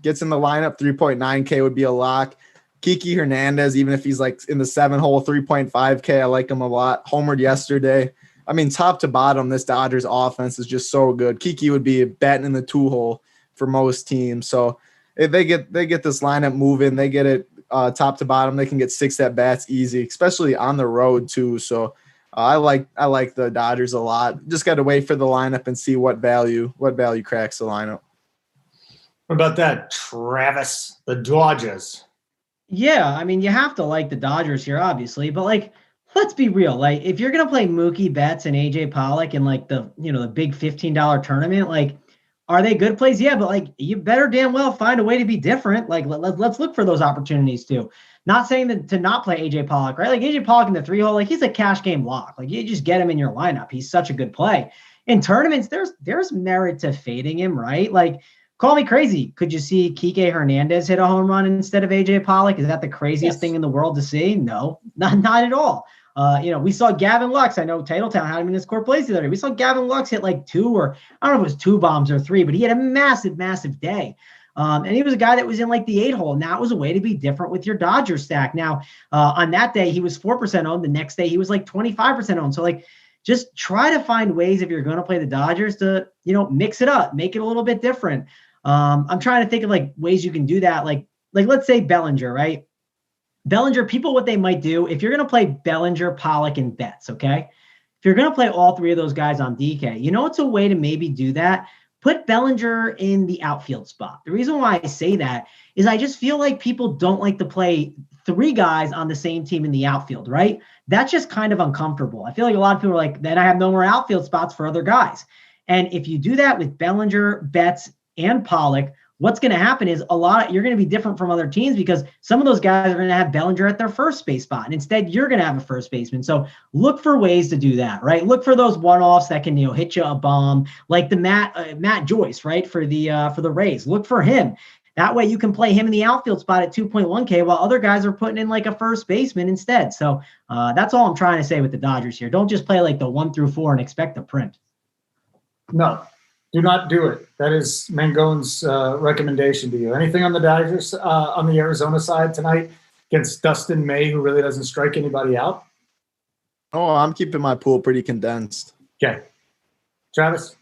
gets in the lineup. 3.9K would be a lock. Kike Hernandez, even if he's like in the 7-hole, 3.5K, I like him a lot. Homered yesterday. I mean, top to bottom, this Dodgers offense is just so good. Kike would be batting in the 2-hole for most teams. So if they get this lineup moving, they get it top to bottom. They can get 6 at bats easy, especially on the road too. So I like the Dodgers a lot. Just got to wait for the lineup and see what value cracks the lineup. What about that, Travis? The Dodgers. Yeah, I mean, you have to like the Dodgers here, obviously, but like, let's be real. Like, if you're gonna play Mookie Betts and AJ Pollock in like the big $15 tournament, like, are they good plays? Yeah, but like, you better damn well find a way to be different. Like, let's look for those opportunities too. Not saying that to not play AJ Pollock, right? Like AJ Pollock in the 3-hole, like he's a cash game lock. Like you just get him in your lineup. He's such a good play. In tournaments, there's merit to fading him, right? Like, call me crazy. Could you see Kike Hernandez hit a home run instead of AJ Pollock? Is that the craziest thing in the world to see? No, not at all. We saw Gavin Lux. I know Titletown had him in his core plays the other day. We saw Gavin Lux hit like 2, or I don't know if it was 2 bombs or 3, but he had a massive, massive day. And he was a guy that was in like the 8-hole. And that was a way to be different with your Dodger stack. Now, on that day, he was 4% owned. The next day, he was like 25% owned. So like, just try to find ways, if you're going to play the Dodgers, to, mix it up, make it a little bit different. I'm trying to think of like ways you can do that. Like let's say Bellinger, right? Bellinger, people, what they might do, if you're going to play Bellinger, Pollock, and Betts, okay? If you're going to play all 3 of those guys on DK, it's a way to maybe do that. Put Bellinger in the outfield spot. The reason why I say that is I just feel like people don't like to play 3 guys on the same team in the outfield, right? That's just kind of uncomfortable. I feel like a lot of people are like, then I have no more outfield spots for other guys. And if you do that with Bellinger, Betts, and Pollock, what's going to happen is you're going to be different from other teams, because some of those guys are going to have Bellinger at their first base spot, and instead you're going to have a first baseman. So look for ways to do that, right? Look for those one-offs that can, hit you a bomb, like the Matt Joyce, right? For the Rays. Look for him. That way you can play him in the outfield spot at 2.1K while other guys are putting in like a first baseman instead. So that's all I'm trying to say with the Dodgers here. Don't just play like the 1 through 4 and expect a print. No. Do not do it. That is Mangone's recommendation to you. Anything on the Dodgers, on the Arizona side tonight against Dustin May, who really doesn't strike anybody out? Oh, I'm keeping my pool pretty condensed. Okay. Travis?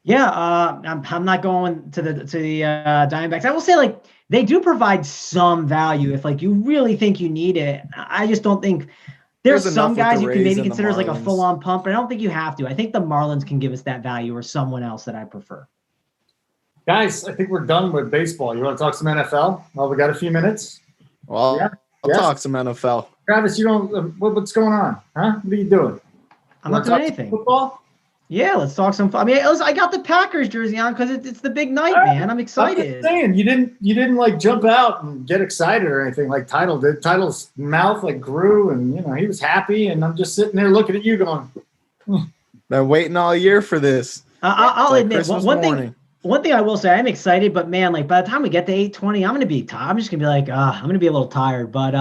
Yeah, I'm not going to the Diamondbacks. I will say, like, they do provide some value if like you really think you need it. I just don't think there's some guys you can maybe consider as like a full-on pump, but I don't think you have to. I think the Marlins can give us that value, or someone else that I prefer. Guys, I think we're done with baseball. You want to talk some NFL? Well, we got a few minutes. Well, I'll talk some NFL. Travis, you don't. What's going on? Huh? What are you doing? I'm not doing anything. Football? Yeah, let's talk some. I mean, I got the Packers jersey on because it's the big night, man. I'm excited. I'm just saying, you didn't like jump out and get excited or anything like Title did. Title's mouth like grew, and he was happy, and I'm just sitting there looking at you going, Been waiting all year for this. I'll admit one thing I will say, I'm excited, but man, like by the time we get to 8:20, I'm just gonna be like, I'm gonna be a little tired. But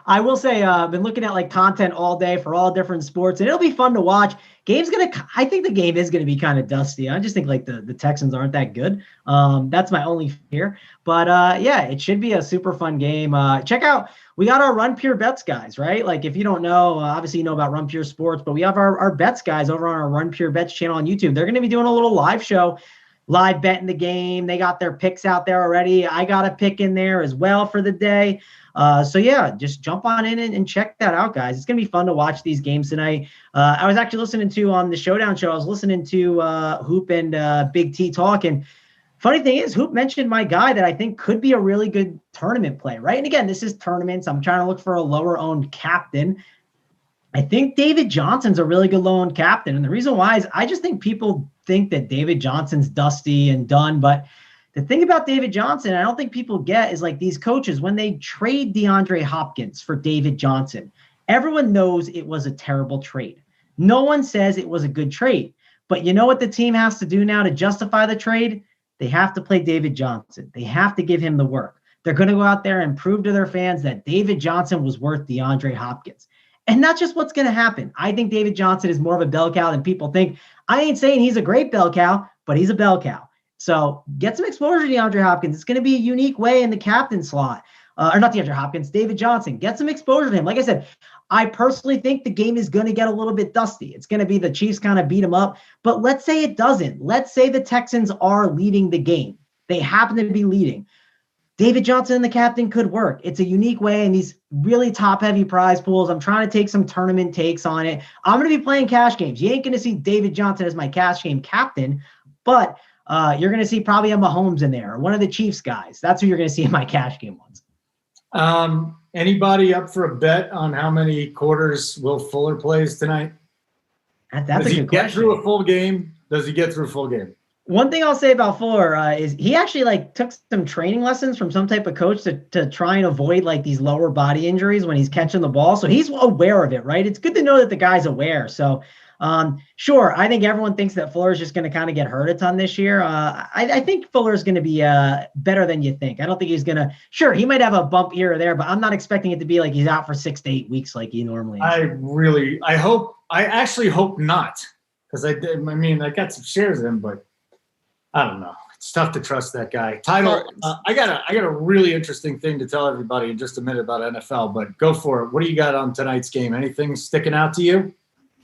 I will say, I've been looking at like content all day for all different sports, and it'll be fun to watch. I think the game is gonna be kind of dusty. I just think like the Texans aren't that good. That's my only fear. But yeah, it should be a super fun game. Check out, we got our Run Pure Bets guys, right? Like if you don't know, obviously you know about Run Pure Sports, but we have our bets guys over on our Run Pure Bets channel on YouTube. They're gonna be doing a little live show, live betting the game. They got their picks out there already. I got a pick in there as well for the day. So yeah, just jump on in and check that out, guys. It's going to be fun to watch these games tonight. I was actually listening to on the Showdown show, I was listening to Hoop and Big T talk. And funny thing is, Hoop mentioned my guy that I think could be a really good tournament play, right? And again, this is tournaments. I'm trying to look for a lower owned captain. I think David Johnson's a really good low-owned captain. And the reason why is I just think people think that David Johnson's dusty and done. But the thing about David Johnson, I don't think people get, is like these coaches, when they trade DeAndre Hopkins for David Johnson, everyone knows it was a terrible trade. No one says it was a good trade. But you know what the team has to do now to justify the trade? They have to play David Johnson. They have to give him the work. They're going to go out there and prove to their fans that David Johnson was worth DeAndre Hopkins. And that's just what's going to happen. I think David Johnson is more of a bell cow than people think. I ain't saying he's a great bell cow, but he's a bell cow. So get some exposure to DeAndre Hopkins. It's going to be a unique way in the captain slot. Or not DeAndre Hopkins, David Johnson. Get some exposure to him. Like I said, I personally think the game is going to get a little bit dusty. It's going to be the Chiefs kind of beat him up. But let's say it doesn't. Let's say the Texans are leading the game. They happen to be leading. David Johnson and the captain could work. It's a unique way in these really top-heavy prize pools. I'm trying to take some tournament takes on it. I'm going to be playing cash games. You ain't going to see David Johnson as my cash game captain, but you're going to see probably a Mahomes in there, or one of the Chiefs guys. That's who you're going to see in my cash game ones. Anybody up for a bet on how many quarters Will Fuller plays tonight? That's a good question. Does he get through a full game? Does he get through a full game? One thing I'll say about Fuller is he actually took some training lessons from some type of coach to try and avoid these lower body injuries when he's catching the ball. So he's aware of it, right? It's good to know that the guy's aware. So sure, I think everyone thinks that Fuller is just going to kind of get hurt a ton this year. I think Fuller is going to be better than you think. I don't think he's going to. Sure, he might have a bump here or there, but I'm not expecting it to be he's out for 6 to 8 weeks like he normally is. I actually hope not, because I got some shares of him, but I don't know. It's tough to trust that guy. Title. I got a really interesting thing to tell everybody in just a minute about NFL, but go for it. What do you got on tonight's game? Anything sticking out to you?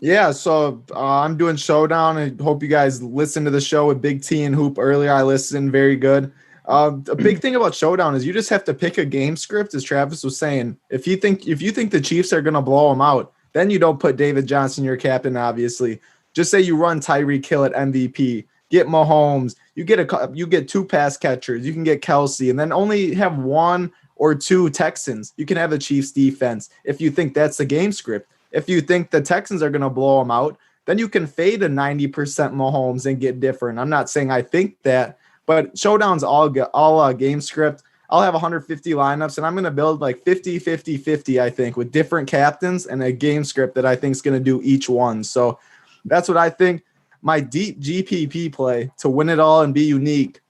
Yeah, so I'm doing Showdown. I hope you guys listened to the show with Big T and Hoop earlier. I listened. Very good. A big thing about Showdown is you just have to pick a game script, as Travis was saying. If you think the Chiefs are going to blow them out, then you don't put David Johnson your captain, obviously. Just say you run Tyreek Hill at MVP. Get Mahomes, you get 2 pass catchers, you can get Kelsey, and then only have 1 or 2 Texans. You can have the Chiefs defense if you think that's the game script. If you think the Texans are going to blow them out, then you can fade a 90% Mahomes and get different. I'm not saying I think that, but Showdown's all game script. I'll have 150 lineups, and I'm going to build 50, 50, 50, I think, with different captains and a game script that I think is going to do each one. So that's what I think. My deep GPP play to win it all and be unique,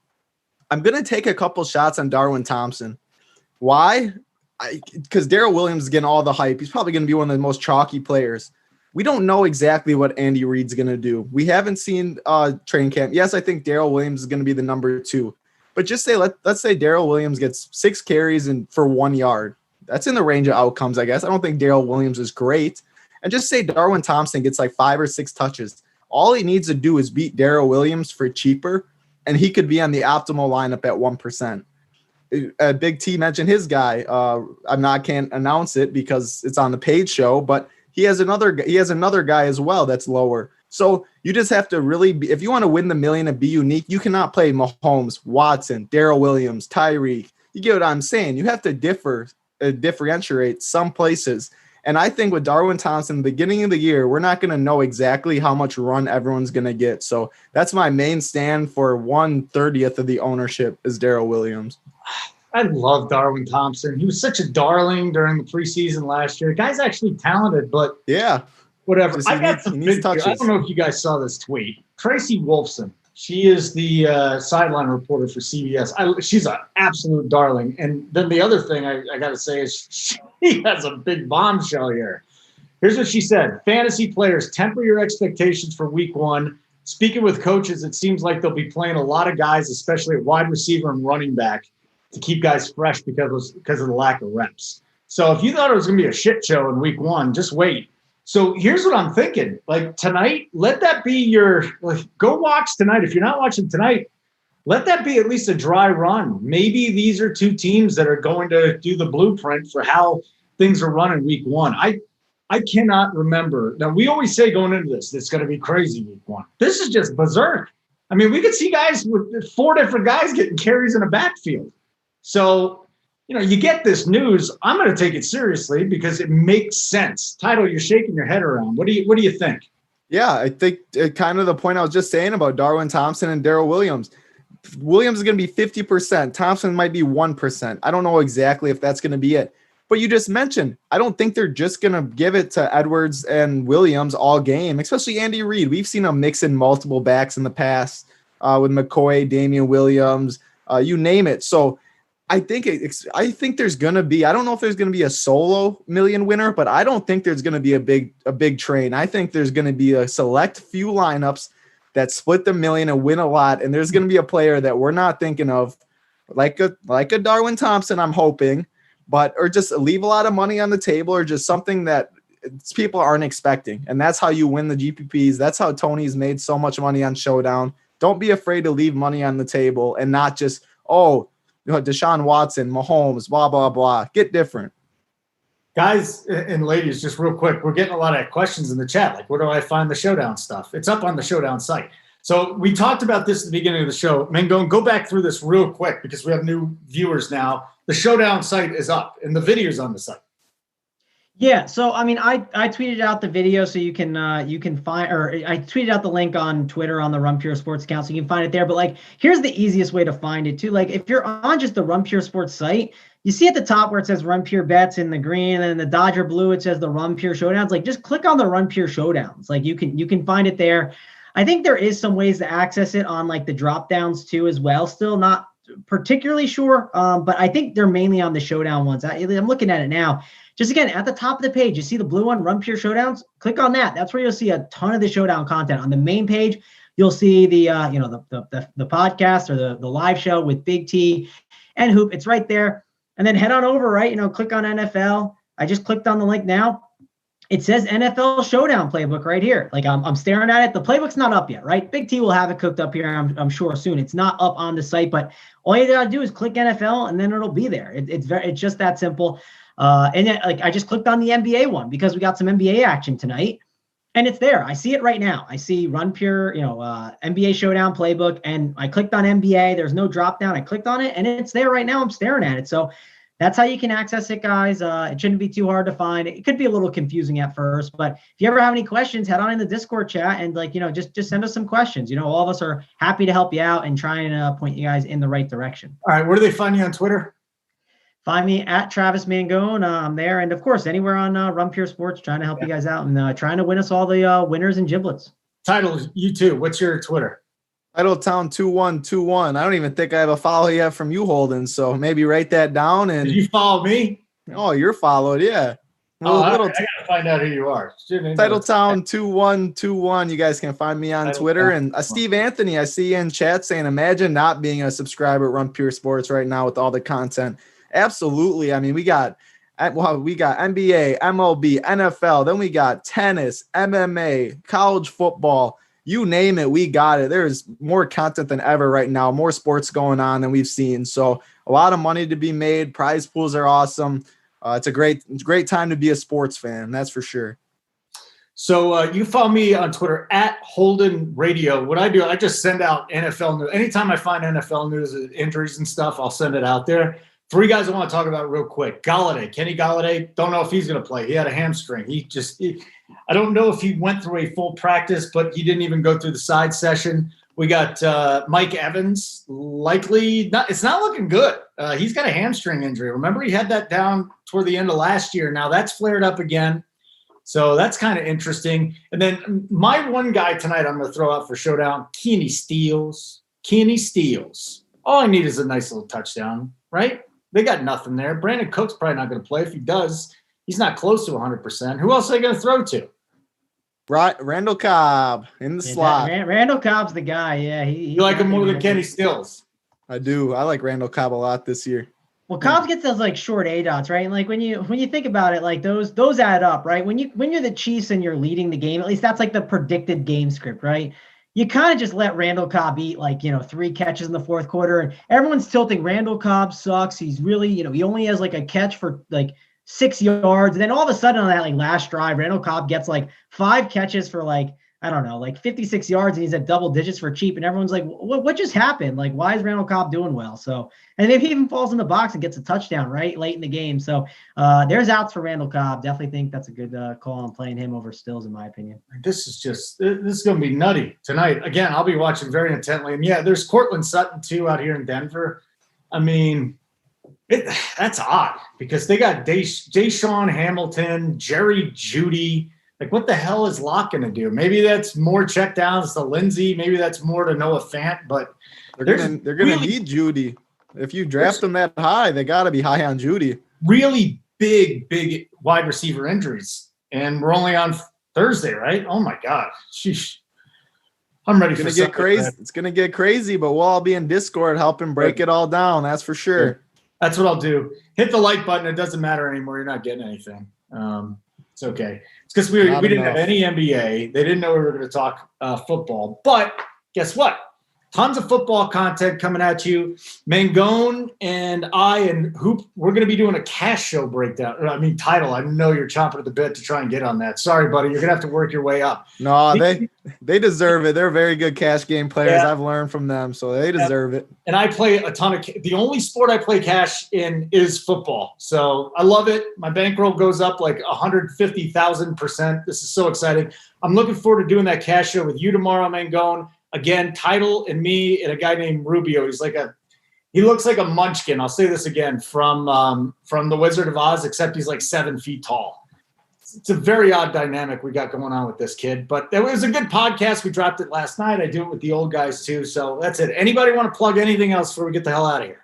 I'm going to take a couple shots on Darwin Thompson. Why? Because Darrell Williams is getting all the hype. He's probably going to be one of the most chalky players. We don't know exactly what Andy Reid's going to do. We haven't seen training camp. Yes, I think Darrell Williams is going to be the number 2. But just say let's say Darrell Williams gets 6 carries for 1 yard. That's in the range of outcomes, I guess. I don't think Darrell Williams is great. And just say Darwin Thompson gets 5 or 6 touches. All he needs to do is beat Darrell Williams for cheaper, and he could be on the optimal lineup at 1%. Big T mentioned his guy. Can't announce it because it's on the paid show, but he has another guy as well that's lower. So you just have to really if you want to win the million and be unique, you cannot play Mahomes, Watson, Darrell Williams, Tyreek. You get what I'm saying? You have to differentiate some places. And I think with Darwin Thompson, beginning of the year, we're not going to know exactly how much run everyone's going to get. So that's my main stand for 1/30 of the ownership is Darrell Williams. I love Darwin Thompson. He was such a darling during the preseason last year. The guy's actually talented, but yeah, whatever. I got some big touches. I don't know if you guys saw this tweet. Tracy Wolfson. She is the sideline reporter for CBS. She's an absolute darling. And then the other thing I got to say is she has a big bombshell here. Here's what she said. Fantasy players, temper your expectations for week 1. Speaking with coaches, it seems like they'll be playing a lot of guys, especially at wide receiver and running back, to keep guys fresh because of the lack of reps. So if you thought it was going to be a shit show in week 1, just wait. So here's what I'm thinking. Tonight, let that be your go watch tonight. If you're not watching tonight, let that be at least a dry run. Maybe these are 2 teams that are going to do the blueprint for how things are run in week 1. I cannot remember. Now, we always say going into this, it's going to be crazy week 1. This is just berserk. I mean, we could see guys with 4 different guys getting carries in a backfield. So, you get this news. I'm going to take it seriously because it makes sense. Title, you're shaking your head around. What do you think? Yeah, I think kind of the point I was just saying about Darwin Thompson and Darrell Williams. Williams is going to be 50%. Thompson might be 1%. I don't know exactly if that's going to be it. But you just mentioned, I don't think they're just going to give it to Edwards and Williams all game, especially Andy Reid. We've seen him mix in multiple backs in the past with McCoy, Damian Williams, you name it. So I think there's going to be, I don't know if there's going to be a solo million winner, but I don't think there's going to be a big train. I think there's going to be a select few lineups that split the million and win a lot. And there's going to be a player that we're not thinking of like a Darwin Thompson, I'm hoping, or just leave a lot of money on the table or just something that people aren't expecting. And that's how you win the GPPs. That's how Tony's made so much money on Showdown. Don't be afraid to leave money on the table and not just, Deshaun Watson, Mahomes, blah, blah, blah. Get different. Guys and ladies, just real quick, we're getting a lot of questions in the chat. Like, where do I find the Showdown stuff? It's up on the Showdown site. So we talked about this at the beginning of the show. Mangone, go back through this real quick because we have new viewers now. The Showdown site is up and the video's on the site. Yeah, so I mean, I tweeted out the video so you can find, or I tweeted out the link on Twitter on the Run Pure Sports account so you can find it there. But like, here's the easiest way to find it too. Like, if you're on just the Run Pure Sports site, you see at the top where it says Run Pure Bets in the green, and then the Dodger blue it says the Run Pure Showdowns. Like, just click on the Run Pure Showdowns. Like, you can find it there. I think there is some ways to access it on like the drop downs too as well. Still not particularly sure, but I think they're mainly on the Showdown ones. I'm looking at it now. Just again, at the top of the page, you see the blue one, Run Pure Showdowns. Click on that. That's where you'll see a ton of the Showdown content. On the main page, you'll see the the podcast or the live show with Big T and Hoop. It's right there. And then head on over, right? Click on NFL. I just clicked on the link now. It says NFL Showdown playbook right here. Like, I'm staring at it. The playbook's not up yet, right? Big T will have it cooked up here, I'm sure soon. It's not up on the site, but all you gotta do is click NFL and then it'll be there. It's just that simple. And then, like, I just clicked on the NBA one because we got some NBA action tonight, and it's there. I see it right now. I see Run Pure, NBA Showdown playbook, and I clicked on NBA. There's no drop down. I clicked on it, and it's there right now. I'm staring at it. So that's how you can access it, guys. It shouldn't be too hard to find. It could be a little confusing at first, but if you ever have any questions, head on in the Discord chat and just send us some questions. All of us are happy to help you out and try and point you guys in the right direction. All right, where do they find you on Twitter? Find me at Travis Mangone. I'm there. And of course, anywhere on Run Pure Sports, trying to help you guys out and trying to win us all the winners and giblets. Title, you too. What's your Twitter? Titletown 2121. I don't even think I have a follow yet from you, Holden. So maybe write that down. And did you follow me? Oh, you're followed. Yeah. I gotta find out who you are. Titletown 2121. You guys can find me on Twitter. And Steve Anthony, I see you in chat saying, imagine not being a subscriber at Run Pure Sports right now with all the content. Absolutely. I mean, we got NBA, MLB, NFL, then we got tennis, MMA, college football, you name it, we got it. There's more content than ever right now, more sports going on than we've seen. So a lot of money to be made. Prize pools are awesome. It's a great time to be a sports fan. That's for sure. So you follow me on Twitter at Holden Radio. What I do, I just send out NFL news. Anytime I find NFL news, injuries and stuff, I'll send it out there. Three guys I want to talk about real quick. Kenny Galladay, don't know if he's going to play. He had a hamstring. I don't know if he went through a full practice, but he didn't even go through the side session. We got Mike Evans, likely not. It's not looking good. He's got a hamstring injury. Remember, he had that down toward the end of last year. Now that's flared up again. So that's kind of interesting. And then my one guy tonight I'm going to throw out for Showdown, Kenny Steals. All I need is a nice little touchdown, right? They got nothing there. Brandon Cook's probably not going to play. If he does, he's not close to 100%. Who else are they going to throw to? Randall Cobb in the slot. Randall Cobb's the guy. Yeah, you like him more than Kenny Stills? I do. I like Randall Cobb a lot this year. Well, Cobb gets those like short A dots, right? And like when you think about it, like those add up, right? When you're the Chiefs and you're leading the game, at least that's like the predicted game script, right? You kind of just let Randall Cobb eat 3 catches in the fourth quarter, and everyone's tilting. Randall Cobb sucks. He's really, he only has like a catch for 6 yards. And then all of a sudden on that last drive, Randall Cobb gets 5 catches for 56 yards, and he's at double digits for cheap. And everyone's like, what just happened? Why is Randall Cobb doing well? So, and maybe he even falls in the box and gets a touchdown right late in the game. So there's outs for Randall Cobb. Definitely think that's a good call on playing him over Stills, in my opinion. This is going to be nutty tonight. Again, I'll be watching very intently. And yeah, there's Cortland Sutton too out here in Denver. I mean, that's odd because they got Deshaun Hamilton, Jerry Jeudy. What the hell is Locke going to do? Maybe that's more checkdowns to Lindsey. Maybe that's more to Noah Fant. But they're gonna need Jeudy. If you draft them that high, they got to be high on Jeudy. Really big wide receiver injuries, and we're only on Thursday, right? Oh my God, sheesh. I'm ready for get crazy. It's gonna get crazy, but we'll all be in Discord helping break it all down. That's for sure. That's what I'll do. Hit the like button. It doesn't matter anymore. You're not getting anything. It's okay. It's because we didn't have any NBA. They didn't know we were going to talk football. But guess what? Tons of football content coming at you. Mangone and I and Hoop, we're going to be doing a cash show breakdown. I mean, title. I know you're chomping at the bit to try and get on that. Sorry, buddy. You're going to have to work your way up. No, they deserve it. They're very good cash game players. Yeah. I've learned from them, so they deserve it. And I play a ton of – the only sport I play cash in is football. So I love it. My bankroll goes up like 150,000%. This is so exciting. I'm looking forward to doing that cash show with you tomorrow, Mangone. Again, Title and me and a guy named Rubio. He looks like a munchkin. I'll say this again from The Wizard of Oz, except he's like 7 feet tall. It's a very odd dynamic we got going on with this kid, but it was a good podcast. We dropped it last night. I do it with the old guys too. So that's it. Anybody want to plug anything else before we get the hell out of here?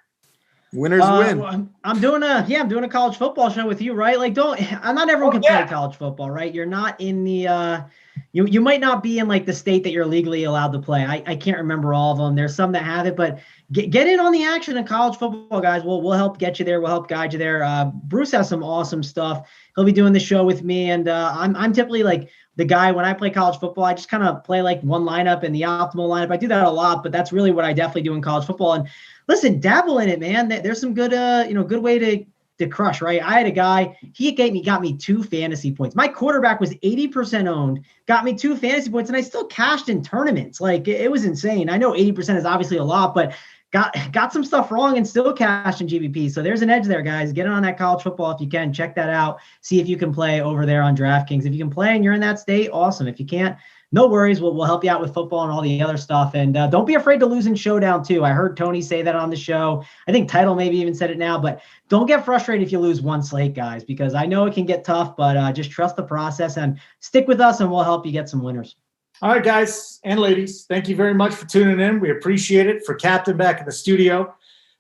Winners win. I'm doing a college football show with you, right? Like, not everyone can play college football, right? You're not in the, you might not be in like the state that you're legally allowed to play. I can't remember all of them. There's some that have it, but get in on the action in college football, guys. We'll help get you there. We'll help guide you there. Bruce has some awesome stuff. He'll be doing the show with me, and I'm typically like the guy when I play college football. I just kind of play like one lineup and the optimal lineup. I do that a lot, but that's really what I definitely do in college football. And listen, dabble in it, man. There's some good, good way to crush, right? I had a guy, he got me 2 fantasy points. My quarterback was 80% owned, got me 2 fantasy points, and I still cashed in tournaments. Like, it was insane. I know 80% is obviously a lot, but got some stuff wrong and still cashed in GBP. So there's an edge there, guys. Get in on that college football if you can. Check that out. See if you can play over there on DraftKings. If you can play and you're in that state, awesome. If you can't, no worries. We'll help you out with football and all the other stuff. And don't be afraid to lose in Showdown, too. I heard Tony say that on the show. I think Title maybe even said it now. But don't get frustrated if you lose one slate, guys, because I know it can get tough. But just trust the process and stick with us, and we'll help you get some winners. All right, guys and ladies, thank you very much for tuning in. We appreciate it. For Captain back in the studio,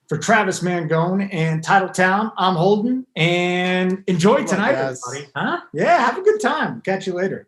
for Travis Mangone and Titletown, I'm Holden. And enjoy tonight, everybody. Huh? Yeah, have a good time. Catch you later.